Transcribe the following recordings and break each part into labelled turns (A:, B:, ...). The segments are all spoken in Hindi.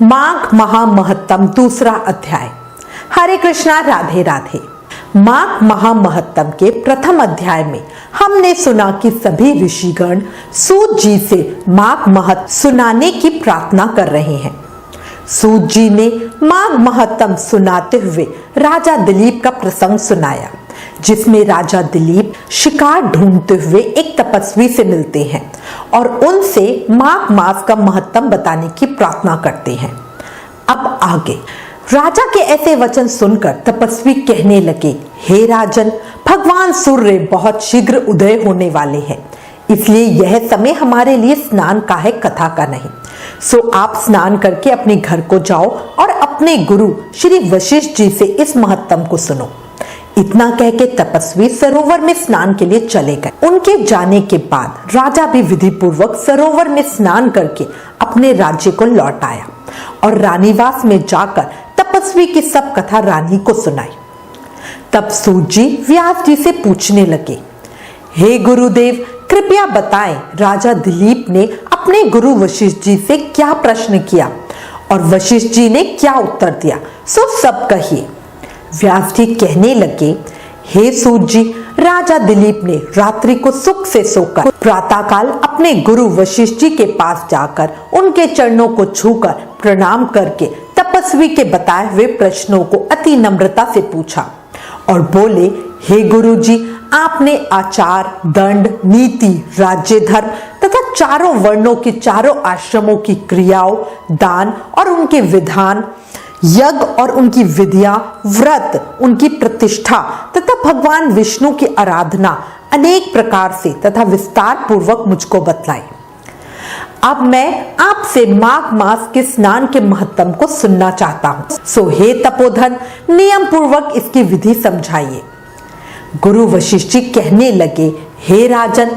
A: माघ महामहत्तम दूसरा अध्याय। हरे कृष्णा, राधे राधे। माघ महामहत्तम के प्रथम अध्याय में हमने सुना कि सभी ऋषिगण सूत जी से माघ महत्तम सुनाने की प्रार्थना कर रहे हैं। सूत जी ने माघ महत्तम सुनाते हुए राजा दिलीप का प्रसंग सुनाया, जिसमें राजा दिलीप शिकार ढूंढते हुए एक तपस्वी से मिलते हैं और उनसे माघ मास का महत्तम बताने की प्रार्थना करते हैं। अब आगे राजा के ऐसे वचन सुनकर तपस्वी कहने लगे, हे राजन, भगवान सूर्य बहुत शीघ्र उदय होने वाले हैं, इसलिए यह समय हमारे लिए स्नान का है, कथा का नहीं। सो आप स्नान करके अपने घर को जाओ और अपने गुरु श्री वशिष्ठ जी से इस महत्तम को सुनो। इतना कह के तपस्वी सरोवर में स्नान के लिए चले गए। उनके जाने के बाद राजा भी विधि पूर्वक सरोवर में स्नान करके अपने राज्य को लौट आया और रानीवास में जाकर तपस्वी की सब कथा रानी को सुनाई। तब सूत जी व्यास जी से पूछने लगे, हे गुरुदेव, कृपया बताएं, राजा दिलीप ने अपने गुरु वशिष्ठ जी से क्या प्रश्न किया और वशिष्ठ जी ने क्या उत्तर दिया, सो सब कहिए। व्यास जी कहने लगे, हे सूत जी, राजा दिलीप ने रात्रि को सुख से सोकर प्रातःकाल अपने गुरु वशिष्ठ जी के पास जाकर उनके चरणों को छूकर प्रणाम करके तपस्वी के बताए हुए प्रश्नों को अति नम्रता से पूछा और बोले, हे गुरु जी, आपने आचार, दंड, नीति, राज्य धर्म तथा चारों वर्णों के चारों आश्रमों की क्रियाओं, दान और उनके विधान, यज्ञ और उनकी विधियां, व्रत, उनकी प्रतिष्ठा तथा भगवान विष्णु की आराधना अनेक प्रकार से तथा विस्तार पूर्वक मुझको बतलाई। अब मैं आपसे माघ मास के स्नान के महत्तम को सुनना चाहता हूँ। सो हे तपोधन, नियम पूर्वक इसकी विधि समझाइए। गुरु वशिष्ठ जी कहने लगे, हे राजन,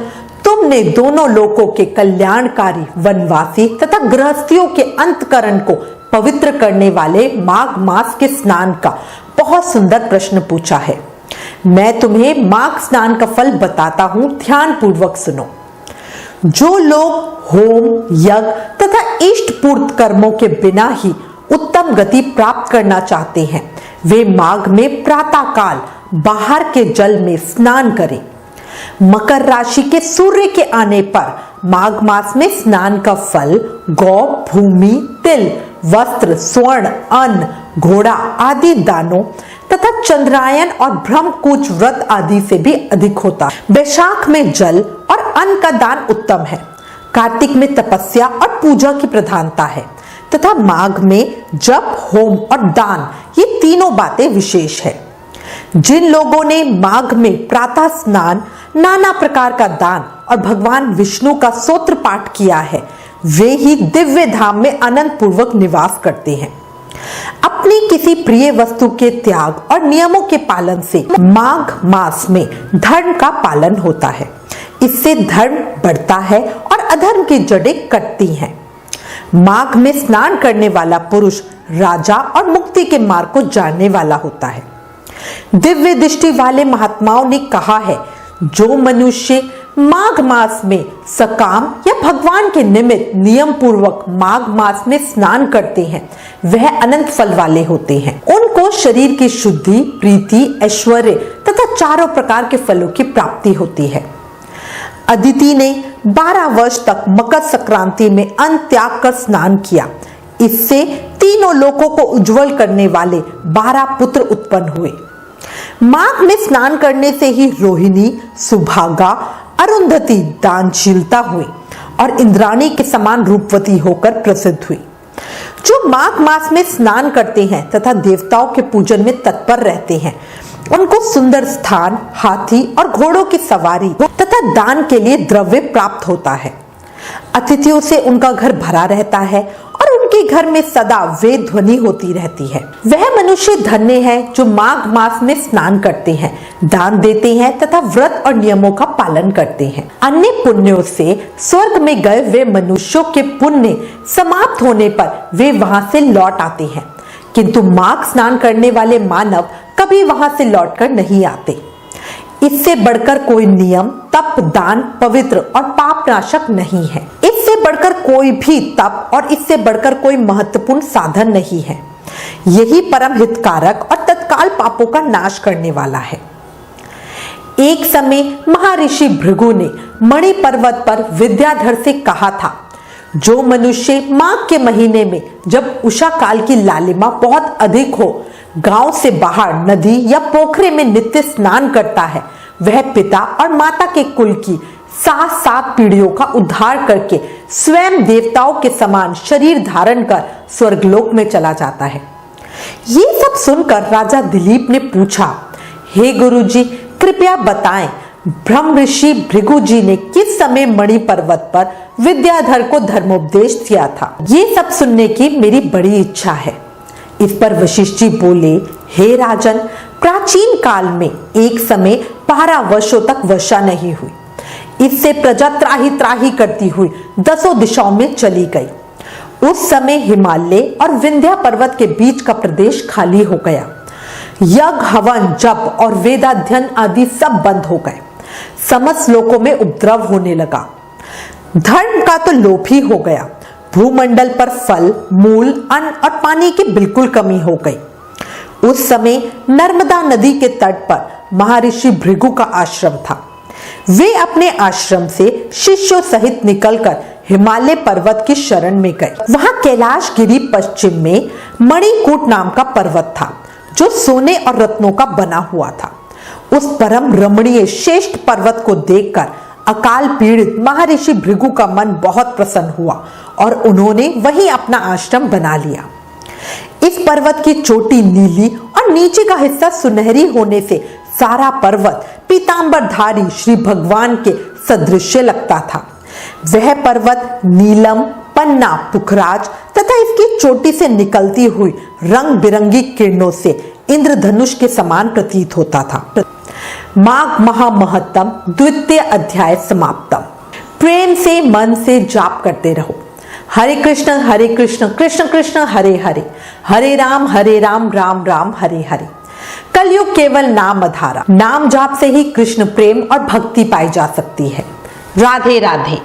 A: तुमने दोनों लोकों के कल्याणकारी वनवासी तथा गृहस्थियों के अंतकरण को पवित्र करने वाले माघ मास के स्नान का बहुत सुंदर प्रश्न पूछा है। मैं तुम्हें माघ स्नान का फल बताता हूं, ध्यान पूर्वक सुनो। जो लोग होम, यज्ञ तथा इष्ट पूर्त कर्मों के बिना ही उत्तम गति प्राप्त करना चाहते हैं, वे माघ में प्रातःकाल बाहर के जल में स्नान करें। मकर राशि के सूर्य के आने पर माघ मास में स्नान का फल गौ, भूमि, तिल, वस्त्र, स्वर्ण, अन्न, घोड़ा आदि दानों तथा चंद्रायन और ब्रह्मकूच व्रत आदि से भी अधिक होता है। वैशाख में जल और अन्न का दान उत्तम है। कार्तिक में तपस्या और पूजा की प्रधानता है तथा माघ में जप, होम और दान, ये तीनों बातें विशेष है। जिन लोगों ने माघ में प्रातः स्नान, नाना प्रकार का दान और भगवान विष्णु का स्तोत्र पाठ किया है, वे ही दिव्य धाम में आनंद पूर्वक निवास करते हैं। अपनी किसी प्रिय वस्तु के त्याग और नियमों के पालन से माघ मास में धर्म का पालन होता है। इससे धर्म बढ़ता है और अधर्म की जड़ें कटती हैं। माघ में स्नान करने वाला पुरुष राजा और मुक्ति के मार्ग को जानने वाला होता है। दिव्य दृष्टि वाले महात्माओं ने कहा है, जो मनुष्य माघ मास में सकाम या भगवान के निमित्त नियम पूर्वक माघ मास में स्नान करते हैं, वह अनंत फल वाले होते हैं। उनको शरीर की शुद्धि, प्रीति, ऐश्वर्य तथा चारों प्रकार के फलों की प्राप्ति होती है। अदिति ने 12 वर्ष तक मकर संक्रांति में अन्न त्याग कर स्नान किया। इससे तीनों लोकों को उज्जवल करने वाले 12 पुत्र उत्पन्न हुए। माघ में स्नान करने से ही रोहिणी, सुभागा, अरुंधति दानशीलता हुई और इंद्राणी के समान रूपवती होकर प्रसिद्ध हुई। जो माघ मास में स्नान करते हैं तथा देवताओं के पूजन में तत्पर रहते हैं, उनको सुंदर स्थान, हाथी और घोड़ों की सवारी तथा दान के लिए द्रव्य प्राप्त होता है। अतिथियों से उनका घर भरा रहता है और उनके घर में सदा वेद ध्वनि होती रहती है। वह मनुष्य धन्य है जो माघ मास में स्नान करते हैं, दान देते हैं तथा व्रत और नियमों का पालन करते हैं। अन्य पुण्यों से स्वर्ग में गए हुए मनुष्यों के पुण्य समाप्त होने पर वे वहां से लौट आते हैं, किंतु माघ स्नान करने वाले मानव कभी वहां से लौटकर नहीं आते। इससे बढ़कर कोई नियम, तप, दान, पवित्र और पाप नाशक नहीं है। इससे बढ़कर कोई भी तप और इससे बढ़कर कोई महत्वपूर्ण साधन नहीं है। यही परम हितकारक और तत्काल पापों का नाश करने वाला है। एक समय महर्षि भृगु ने मणि पर्वत पर विद्याधर से कहा था, जो मनुष्य माघ के महीने में जब उषा काल की लालिमा बहुत अधिक हो, गांव से बाहर नदी या पोखरे में नित्य स्नान करता है, वह पिता और माता के कुल की 7 पीढ़ियों का उद्धार करके स्वयं देवताओं के समान शरीर धारण कर स्वर्गलोक में चला जाता है। ये सब सुनकर राजा दिलीप ने पूछा, हे गुरुजी, कृपया बताएं, ब्रह्म ऋषि भृगु जी ने किस समय मणि पर्वत पर विद्याधर को धर्मोपदेश दिया था? ये सब सुनने की मेरी बड़ी इच्छा है। इस पर वशिष्ठ जी बोले, हे राजन, प्राचीन काल में एक समय 12 वर्षों तक वर्षा नहीं हुई। इससे प्रजा त्राही त्राही करती हुई 10 दिशाओं में चली गई। उस समय हिमालय और विंध्या पर्वत के बीच का प्रदेश खाली हो गया। यज्ञ, हवन, जप और वेदाध्ययन आदि सब बंद हो गए। समस्त लोकों में उपद्रव होने लगा। धर्म का तो लोप ही हो गया। भूमंडल पर फल, मूल, अन्न और पानी की बिल्कुल कमी हो गई। उस समय नर्मदा नदी के तट पर महर्षि भृगु का आश्रम था। वे अपने आश्रम से शिष्यों सहित निकलकर हिमालय पर्वत की शरण में गए। वहां कैलाश गिरी पश्चिम में मणिकूट नाम का पर्वत था, जो सोने और रत्नों का बना हुआ था। उस परम रमणीय श्रेष्ठ पर्वत को देखकर अकाल पीड़ित महर्षि भृगु का मन बहुत प्रसन्न हुआ और उन्होंने वहीं अपना आश्रम बना लिया। इस पर्वत की चोटी नीली और नीचे का हिस्सा सुनहरी होने से सारा पर्वत पीतांबरधारी श्री भगवान के सदृश लगता था। वह पर्वत नीलम, पन्ना, पुखराज तथा इसकी चोटी से निकलती हुई रंग बिरंगी किरणों से इंद्रधनुष के समान प्रतीत होता था। माघ महामहत्तम द्वितीय अध्याय समाप्तम। प्रेम से मन से जाप करते रहो। हरे कृष्ण कृष्ण कृष्ण हरे हरे, हरे राम राम राम हरे हरे। कलयुग केवल नाम आधारा। नाम जाप से ही कृष्ण प्रेम और भक्ति पाई जा सकती है। राधे राधे।